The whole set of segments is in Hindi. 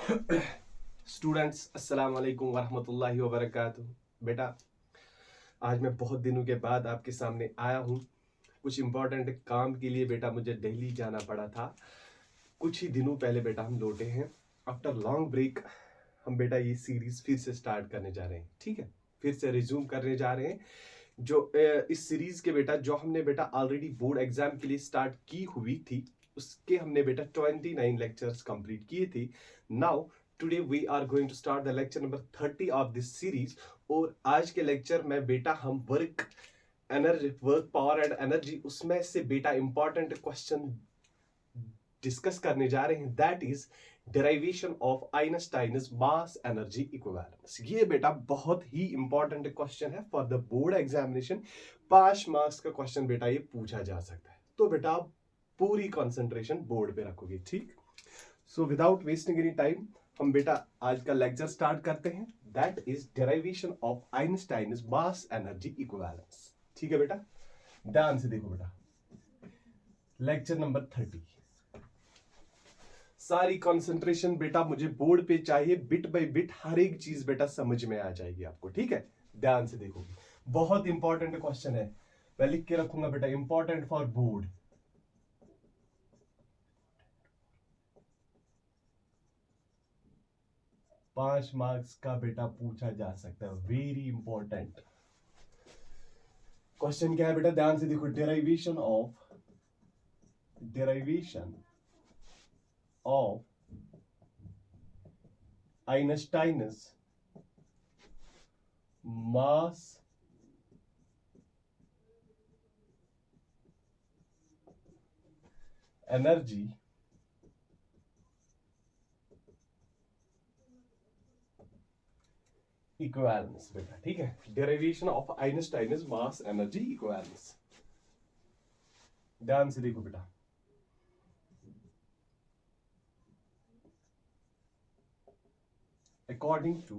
स्टूडेंट्स अस्सलाम वालेकुम वरहमतुल्लाहि वबरकातुहू। बेटा आज मैं बहुत दिनों के बाद आपके सामने आया हूँ। कुछ इम्पोर्टेंट काम के लिए बेटा मुझे दिल्ली जाना पड़ा था। कुछ ही दिनों पहले बेटा हम लौटे हैं आफ्टर लॉन्ग ब्रेक। हम बेटा ये सीरीज फिर से स्टार्ट करने जा रहे हैं, ठीक है, फिर से रिज्यूम करने जा रहे हैं। जो इस सीरीज के बेटा जो हमने बेटा ऑलरेडी बोर्ड एग्जाम के लिए स्टार्ट की हुई थी, उसके हमने बेटा 29 लेक्चर्स कंप्लीट किए थे। Now today we are going to start the lecture number 30 of this series. और आज के लेक्चर में बेटा हम वर्क पावर एंड एनर्जी उसमें से बेटा इंपॉर्टेंट क्वेश्चन डिस्कस करने जा रहे हैं। That is derivation of Einstein's mass energy equivalence. ये बेटा बहुत ही इंपॉर्टेंट क्वेश्चन है for the board examination. 5 marks का क्वेश्चन बेटा ये पूछा जा सकता है, तो बेटा आप पूरी कंसंट्रेशन बोर्ड पे रखोगे, ठीक। So without wasting any time हम बेटा आज का लेक्चर स्टार्ट करते हैं। That is derivation of Einstein's mass energy equivalence. ठीक है बेटा, ध्यान से देखो बेटा, लेक्चर नंबर 30। सारी कंसंट्रेशन बेटा मुझे बोर्ड पे चाहिए, बिट बाय बिट हर एक चीज बेटा समझ में आ जाएगी आपको, ठीक है। ध्यान से देखो, बहुत इंपॉर्टेंट क्वेश्चन है, मैं लिख के रखूंगा बेटा, इंपॉर्टेंट फॉर बोर्ड। पांच मार्क्स का बेटा पूछा जा सकता है, वेरी इंपॉर्टेंट क्वेश्चन। क्या है बेटा, ध्यान से देखो, derivation of Einstein's mass energy equivalence बेटा, ठीक है। Derivation of Einstein's mass energy equivalence. ध्यान से देखो बेटा, according to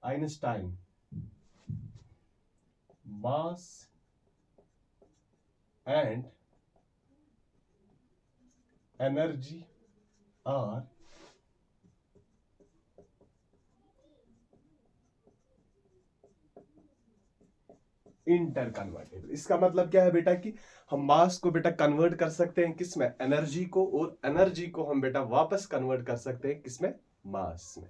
Einstein, mass and energy are inter convertible. इसका मतलब क्या है बेटा कि हम मास को बेटा कन्वर्ट कर सकते हैं किसमें, एनर्जी को, और एनर्जी को हम बेटा वापस कन्वर्ट कर सकते हैं किसमें, मास में।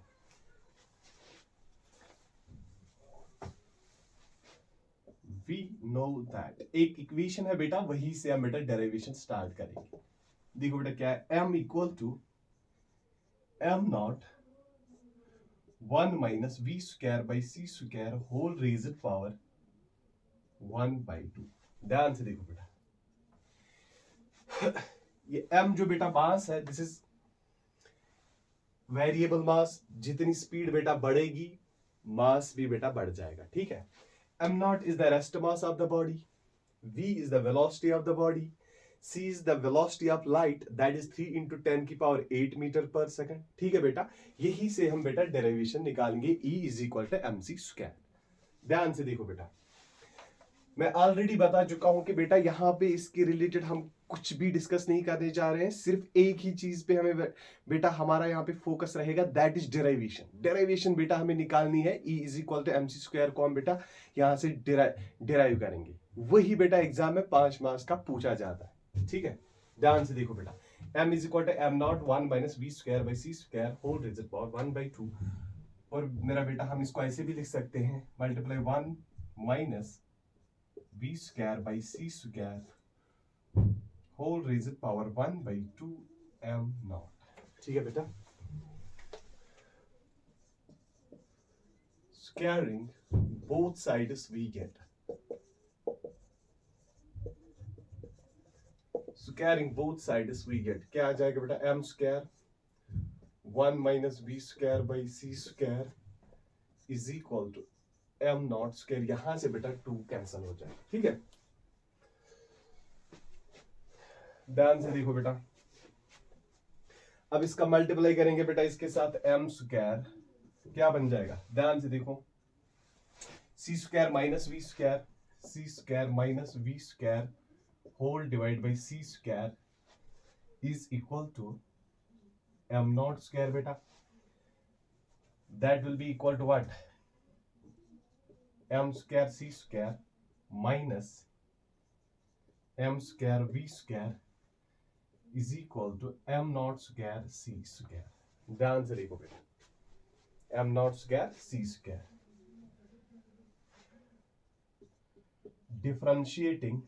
वी नो दैट, एक इक्वेशन है बेटा, वही से हम बेटा डेरिवेशन स्टार्ट करेंगे। देखो बेटा क्या है, m equal to m not 1 minus v square by c square whole raised power 1/2। ध्यान से देखो बेटा, ये m जो बेटा मास है, दिस इज वेरिएबल मास। जितनी स्पीड बेटा बढ़ेगी मास भी बेटा बढ़ जाएगा, ठीक है। m not is the rest mass of the body, v is the velocity of the body, c is the velocity of light, that is 3 into 10 की पावर 8 मीटर पर सेकंड, ठीक है बेटा। यही से हम बेटा डेरिवेशन निकालेंगे, E is equal to mc square. ध्यान से देखो बेटा, मैं ऑलरेडी बता चुका हूं कि बेटा यहां पे इसके रिलेटेड हम कुछ भी डिस्कस नहीं करने जा रहे हैं, सिर्फ एक ही चीज पे हमें बेटा हमारा यहाँ पे फोकस रहेगा, दैट इज डेरिवेशन। डेरिवेशन बेटा हमें निकालनी है, E is equal to mc square को हम बेटा यहाँ से डिराइव करेंगे। वही बेटा एग्जाम में 5 मार्क्स का पूछा जाता है, ठीक है। ध्यान से देखो बेटा, m is equal to m not 1 minus v square by c square whole raised power 1/2। और मेरा बेटा हम इसको ऐसे भी लिख सकते हैं, multiply 1 minus v square by c square whole raised power 1/2 m naught। ठीक है बेटा, squaring both sides we get, squaring both sides we get क्या आ जाएगा बेटा, m square 1 minus v square by c square is equal to m naught square। यहां से बेटा 2 कैंसल हो जाएगा, ठीक है। ध्यान से देखो बेटा, अब इसका मल्टीप्लाई करेंगे बेटा इसके साथ, m स्क्वायर क्या बन जाएगा, ध्यान से देखो, c square minus v square, c square minus v square whole divide by c square is equal to m not square बेटा, that will be equal to what, m square c square minus m square v square is equal to m not square c square. ध्यान से देखो बेटा, m not square c square, differentiating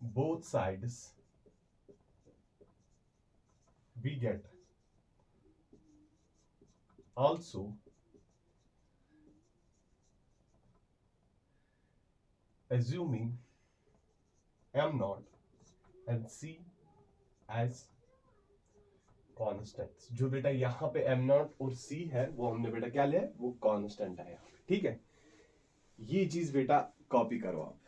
both sides we get also assuming m naught and c as constants। जो बेटा यहाँ पे m naught और c है वो हमने बेटा क्या लिया है, वो constant है यहाँ पे, ठीक है। ये चीज बेटा कॉपी करो आप।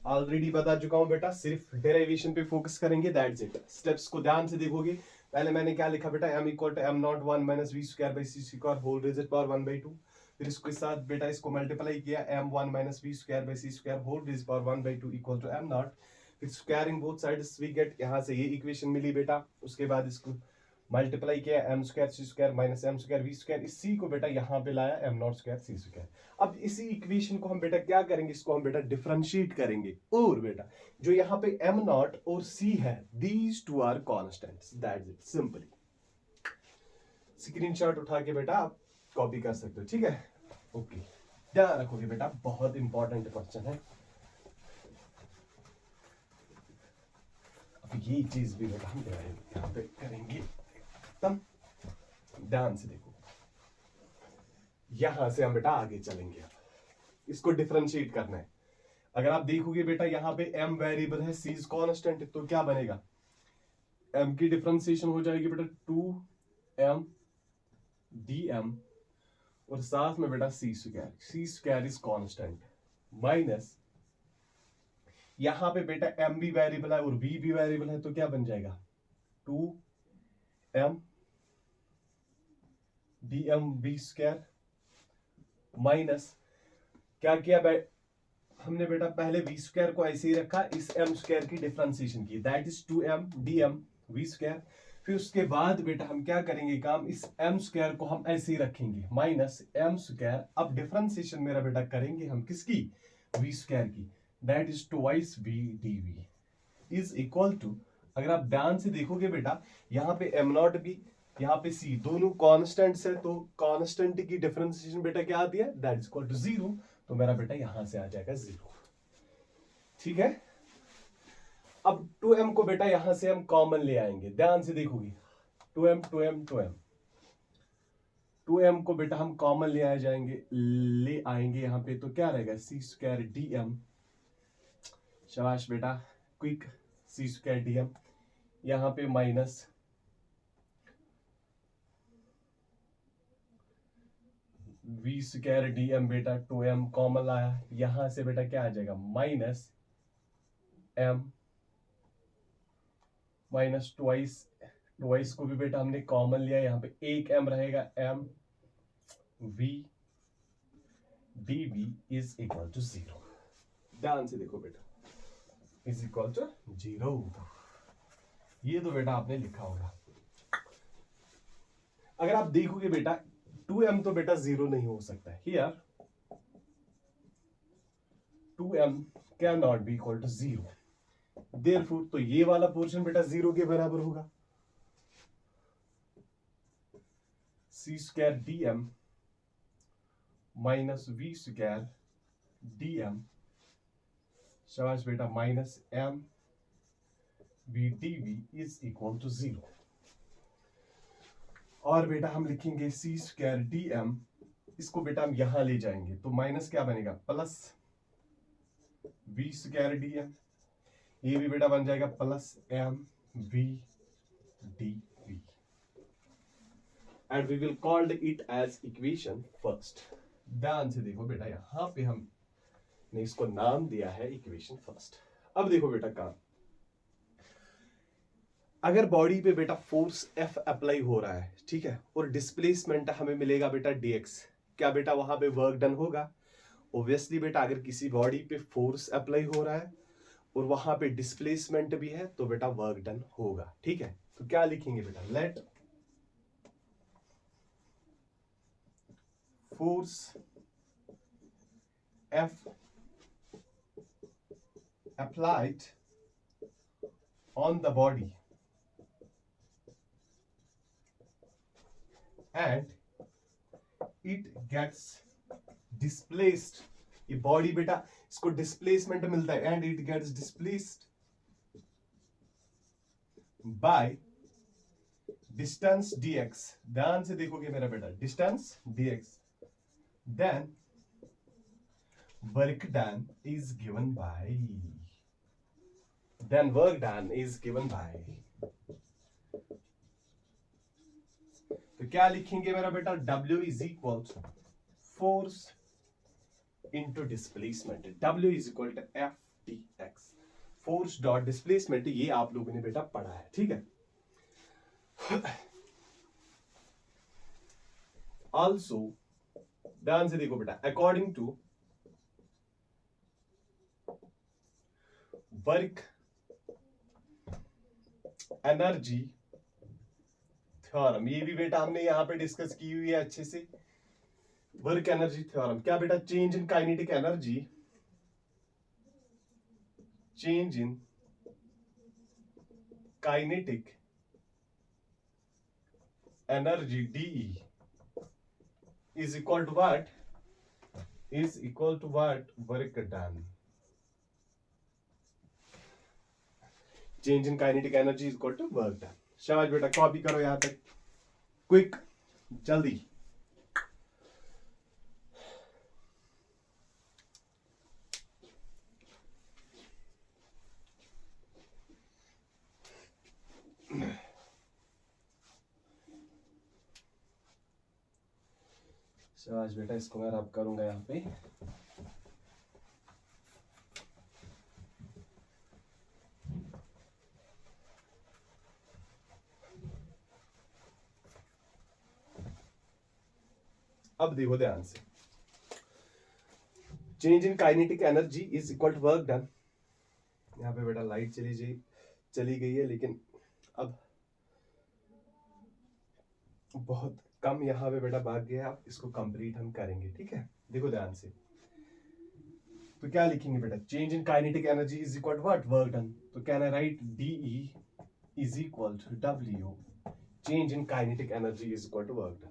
ऑलरेडी बता चुका हूं बेटा, सिर्फ डेरिवेशन पे फोकस करेंगे, दैट्स इट। स्टेप्स को ध्यान से देखोगे, पहले मैंने क्या लिखा बेटा, m equal to m naught 1 minus v square by c square whole raised power 1/2। फिर इसके साथ बेटा इसको मल्टीप्लाई किया, m1 minus v square by c square whole raised power 1/2 equal to m naught. फिर squaring both sides we get, यहां से ये इक्वेशन मिली बेटा। उसके बाद इसको मल्टीप्लाई किया, m square c square minus m square v square, इसी को बेटा यहाँ पे लाया m not square c square. अब इसी इक्वेशन को हम बेटा क्या करेंगे, इसको हम बेटा डिफरेंशिएट करेंगे, और बेटा जो यहाँ पे एम नॉट और सी है, these two are constants, that's it, simply. Screenshot उठा के बेटा आप कॉपी कर सकते हो, ठीक है। ओके, ध्यान रखोगे बेटा, बहुत इंपॉर्टेंट क्वेश्चन है। अब ये चीज भी बेटा हम यहाँ पे करेंगे, तब ध्यान से देखो, यहां से हम बेटा आगे चलेंगे। इसको डिफरेंशिएट करना है। अगर आप देखोगे बेटा यहाँ पे m वेरिएबल है, c इज कांस्टेंट, तो क्या बनेगा, m की डिफरेंशिएशन हो जाएगी बेटा 2m dm, और साथ में बेटा c square is constant, minus यहां पे बेटा m भी वेरिएबल है और v भी वेरिएबल है, तो क्या बन जाएगा 2m dm v square, minus क्या किया हमने बेटा, पहले v स्क्वायर को ऐसे ही रखा, इस m स्क्वायर की डिफरेंशिएशन की, that is 2m dm v square. फिर उसके बाद बेटा हम क्या करेंगे काम, इस m स्क्वायर को हम ऐसे ही रखेंगे, माइनस m स्क्वायर। अब डिफरेंशिएशन मेरा बेटा करेंगे हम किसकी, v स्क्वायर की, that is twice v dv is equal to, अगर आप ध्यान से देखोगे बेटा, यहाँ पे m नॉट भी, यहाँ पे c, दोनों कॉन्स्टेंट्स है, तो कॉन्स्टेंट की डिफरेंशिएशन बेटा क्या आती है, दैट इज इक्वल टू 0, तो मेरा बेटा यहां से आ जाएगा 0, ठीक है। अब 2m को बेटा यहां से हम कॉमन ले आएंगे, ध्यान से देखोगे, 2m को बेटा हम कॉमन ले आएंगे यहां पे, तो क्या रहेगा, c स्क्वायर dm, शाबाश बेटा, क्विक, c स्क्वायर dm, यहां पे माइनस v स्क्वायर dm बेटा, 2m कॉमन लाया, यहां से बेटा क्या आ जाएगा, माइनस m माइनस ट्वाइस को भी बेटा हमने कॉमन लिया, यहां पे एक m रहेगा, m v dv is equal to 0। ध्यान से देखो बेटा, इज इक्वल टू 0, ये तो बेटा आपने लिखा होगा। अगर आप देखोगे बेटा 2m तो बेटा 0 नहीं हो सकता है, here 2m can not be equal to 0, therefore तो ये वाला पोर्शन बेटा 0 के बराबर होगा, c square dm minus v square dm, शाबाश बेटा, minus m v dv is equal to 0। और बेटा हम लिखेंगे c स्क्वायर dm, इसको बेटा हम यहां ले जाएंगे, तो माइनस क्या बनेगा, प्लस v स्क्वायर dm, ये भी बेटा बन जाएगा plus m v dv, and we will called it as equation first. ध्यान से देखो बेटा, यहां पे हमने इसको नाम दिया है इक्वेशन फर्स्ट। अब देखो बेटा काम, अगर बॉडी पे बेटा फोर्स F अप्लाई हो रहा है, ठीक है, और डिस्प्लेसमेंट हमें मिलेगा बेटा dx, क्या बेटा वहां पे वर्क डन होगा? ऑब्वियसली बेटा अगर किसी बॉडी पे फोर्स अप्लाई हो रहा है और वहां पे डिस्प्लेसमेंट भी है तो बेटा वर्क डन होगा, ठीक है। तो क्या लिखेंगे बेटा? Let force F applied on the body and it gets displaced, ये बॉडी बेटा इसको डिस्प्लेसमेंट मिलता है, and it gets displaced by distance dx, ध्यान से देखोगे मेरा बेटा, distance dx, then work done is given by, then work done is given by, तो क्या लिखेंगे मेरा बेटा? W is equal to force into displacement, W is equal to F dx, force dot displacement, ये आप लोगों ने बेटा पढ़ा है, ठीक है। ऑल्सो ध्यान से देखो बेटा, according to work energy theorem, ये भी बेटा हमने यहां पे डिस्कस की हुई है अच्छे से। वर्क एनर्जी थ्योरम क्या बेटा? Change in kinetic energy, change in kinetic energy DE is equal to what? Is equal to what? Work done. Change in kinetic energy is equal to work done. शाबाश बेटा, कॉपी करो यहां तक, क्विक, जल्दी। शाबाश बेटा, इसको मैं रब करूंगा यहाँ पे। अब देखो ध्यान से, change in kinetic energy is equal to work done. यहाँ पे बेटा लाइट चली गई है, लेकिन अब बहुत कम यहाँ पे बेटा भाग गया, आप इसको कंप्लीट हम करेंगे, ठीक है। देखो ध्यान से, तो क्या लिखेंगे बेटा? Change in kinetic energy is equal to what? Work done. तो can I write DE is equal to W, change in kinetic energy is equal to work done.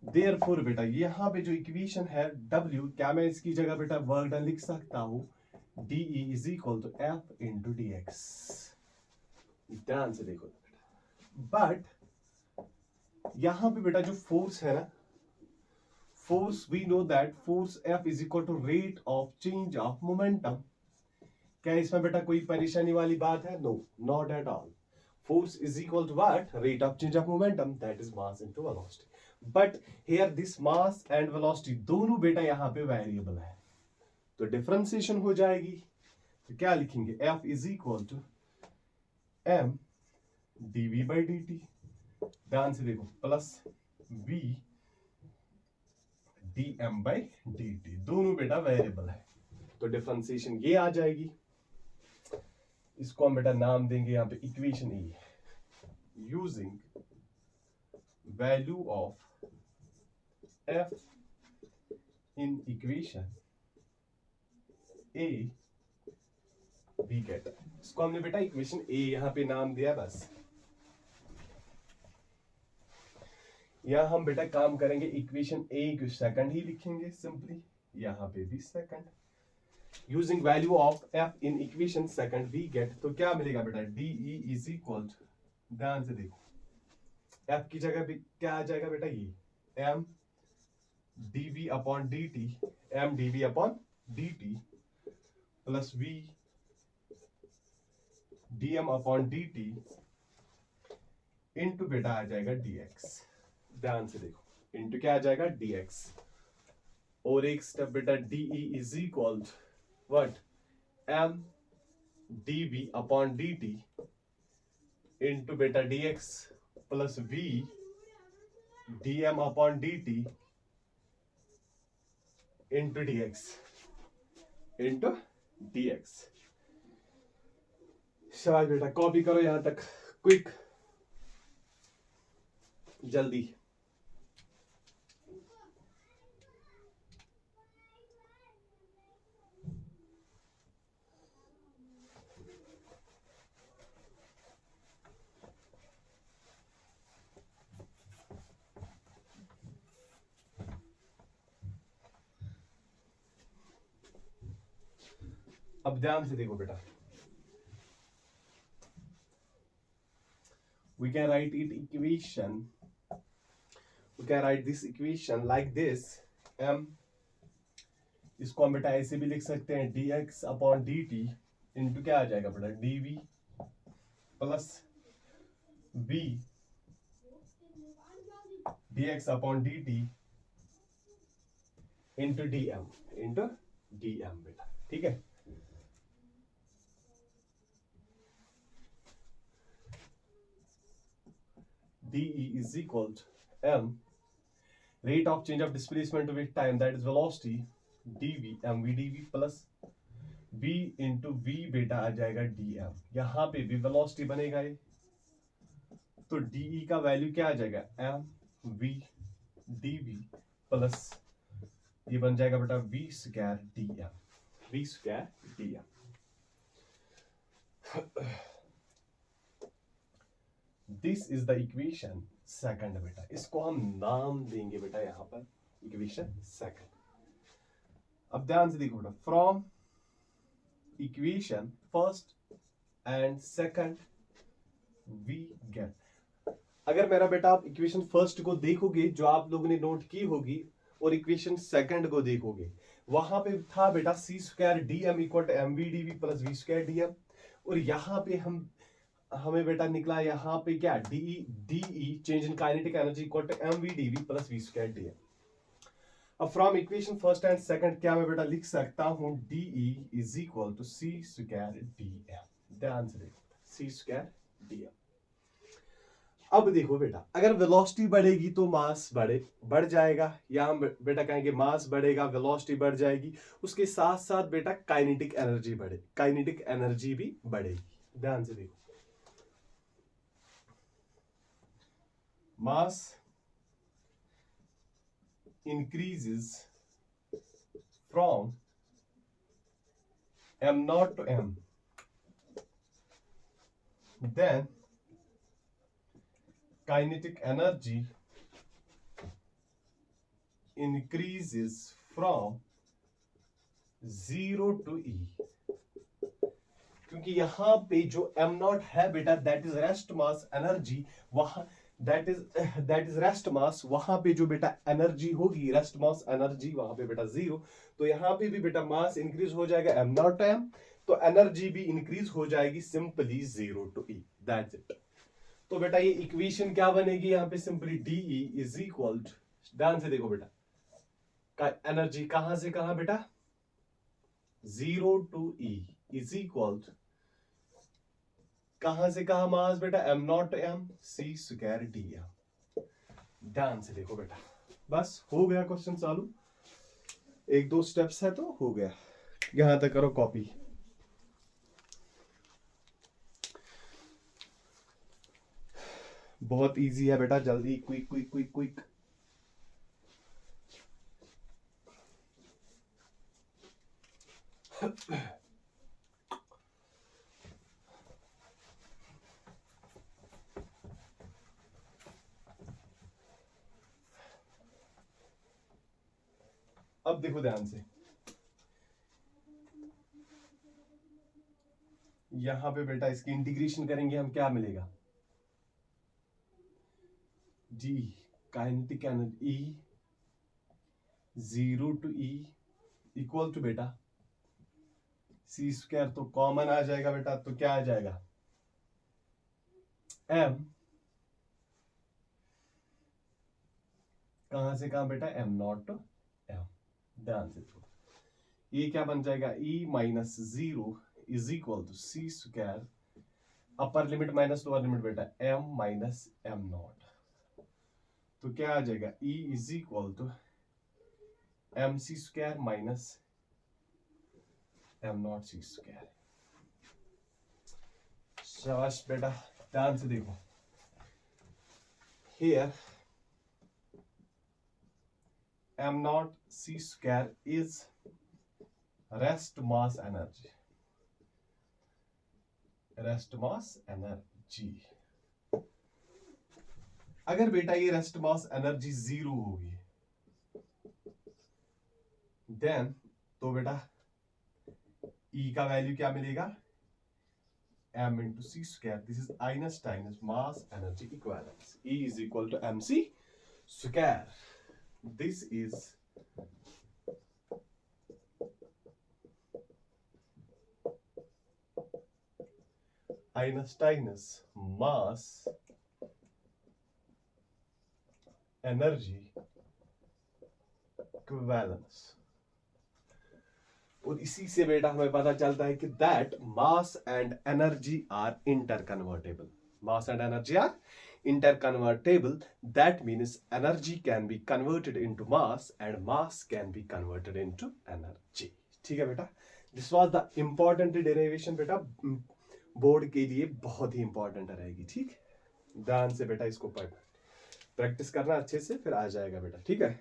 Therefore बेटा यहाँ पे जो इक्वेशन है W, क्या मैं इसकी जगह बेटा वर्क डन लिख सकता हूँ? DE is equal to F into dx। ध्यान से देखो बेटा, बट यहां पे बेटा जो फोर्स है ना, force we know that force F is equal to rate of change of momentum. क्या इसमें बेटा कोई परेशानी वाली बात है? No, not at all. Force is equal to what? Rate of change of momentum, that is mass into velocity. But here this mass and velocity दोनों बेटा यहां पे वेरिएबल है, तो डिफरेंशिएशन हो जाएगी। तो क्या लिखेंगे? F is equal to M dV by dt, ध्यान से देखो, plus V dm by dt, दोनों बेटा वेरिएबल है, तो डिफरेंशिएशन ये आ जाएगी। इसको हम बेटा नाम देंगे यहाँ पे equation E, using value of F in equation A B कहता है। इसको हमने बेटा इक्वेशन A यहाँ पे नाम दिया, बस। यहां हम बेटा काम करेंगे, इक्वेशन A को सेकंड ही लिखेंगे सिंपली, यहां पे भी second, using value of F in equation second we get, तो क्या मिलेगा बेटा? DE इज इक्वल टू, ध्यान से देखो, F की जगह पे क्या आ जाएगा बेटा? ये M dV upon dt, M dV upon dt plus V dm upon dt into बेटा आ जाएगा dx। ध्यान से देखो, इंटू क्या आ जाएगा? dx। और एक स्टेप बेटा DE is equal what? M dV upon dt into बेटा dx plus v dm upon dt into dx। शाबाश बेटा, कॉपी करो यहां तक, क्विक, जल्दी। अब ध्यान से देखो बेटा, we can write this equation like this। m इसको हम बेटा ऐसे भी लिख सकते हैं dx अपॉन dt इंटू क्या आ जाएगा बेटा dv plus v dx upon dt into dm बेटा, ठीक है। dE is equal to m rate of change of displacement with time, that is velocity, dv mv dv plus v into v बेटा आ जाएगा dm। यहां पे भी वेलोसिटी बनेगा ये, तो dE का वैल्यू क्या आ जाएगा mv dv प्लस ये बन जाएगा बेटा v square dm। This is the equation second बेटा, इसको हम नाम देंगे बेटा यहां पर इक्वेशन सेकंड। अब ध्यान से देखो बेटा, from equation first and second we get. अगर मेरा बेटा आप इक्वेशन फर्स्ट को देखोगे जो आप लोगों ने नोट की होगी और इक्वेशन सेकंड को देखोगे, वहां पे था बेटा c square d m equal to m v d v plus v square d m, और यहां पे हमें बेटा निकला यहाँ पे क्या DE change in kinetic energy equal to m v d v plus v square d m. अब from equation first and second क्या मैं बेटा लिख सकता हूं DE is equal to c square d m. ध्यान से देखो, सी स्क्वायर डी एम। अब देखो बेटा, अगर वेलोसिटी बढ़ेगी तो मास बढ़ जाएगा, यहां बेटा कहेंगे मास बढ़ेगा वेलोसिटी बढ़ जाएगी, उसके साथ साथ बेटा काइनेटिक एनर्जी भी बढ़ेगी। ध्यान से देखो, mass increases from m naught to m, then kinetic energy increases from 0 to E। क्योंकि यहां पे जो m naught है बेटा that is rest mass energy, वहां दैट इज रेस्ट मास, वहां पे जो बेटा एनर्जी होगी रेस्ट मास एनर्जी वहां पे बेटा 0, तो यहां पे भी बेटा मास इंक्रीज हो जाएगा m नॉट टू m, तो एनर्जी भी इंक्रीज हो जाएगी simply 0 to E, that's it. तो बेटा ये इक्वेशन क्या बनेगी यहां पे simply DE is equal to, ध्यान से देखो बेटा, एनर्जी कहां से कहां बेटा 0 to E is equal to कहां से कहां मास बेटा m not m c square d m. ध्यान से देखो बेटा, बस हो गया क्वेश्चन चालू, एक दो स्टेप्स है तो हो गया, यहां तक करो कॉपी। बहुत इजी है बेटा, जल्दी क्विक क्विक क्विक क्विक। अब देखो ध्यान से, यहां पे बेटा इसकी इंटीग्रेशन करेंगे हम, क्या मिलेगा जी kinetic energy E 0 to E equal to बेटा सी स्क्वायर, तो कॉमन आ जाएगा बेटा, तो क्या आ जाएगा m, कहां से कहां बेटा m नॉट टू m। ध्यान से देखो, ये क्या बन जाएगा E minus 0 is equal to c square upper limit minus lower limit बेटा m माइनस एम नॉट, तो क्या आ जाएगा E is equal to m c square minus m not c square. शाबाश बेटा, ध्यान से देखो, here m not c square is rest mass energy, rest mass energy. अगर बेटा ये रेस्ट मास एनर्जी 0 होगी देन तो बेटा E का वैल्यू क्या मिलेगा, m into c square. This is Einstein's mass energy equivalence. E is equal to mc square. This is Einstein's mass energy equivalence. और इसी से बेटा हमें पता चलता है कि that mass and energy are interconvertible, mass and energy are interconvertible. That means energy can be converted into mass and mass can be converted into energy. ठीक है बेटा, this was the important derivation बेटा, बोर्ड के लिए बहुत ही इंपॉर्टेंट रहेगी। ठीक, ध्यान से बेटा इसको प्रैक्टिस करना अच्छे से, फिर आ जाएगा बेटा। ठीक है,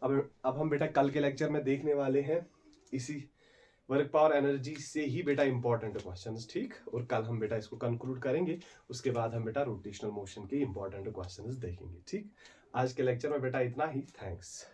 अब हम बेटा कल के लेक्चर में देखने वाले हैं इसी वर्क पावर एनर्जी से ही बेटा इंपॉर्टेंट क्वेश्चंस। ठीक, और कल हम बेटा इसको कंक्लूड करेंगे, उसके बाद हम बेटा रोटेशनल मोशन के इंपॉर्टेंट क्वेश्चंस देखेंगे। ठीक, आज के लेक्चर में बेटा इतना ही। थैंक्स।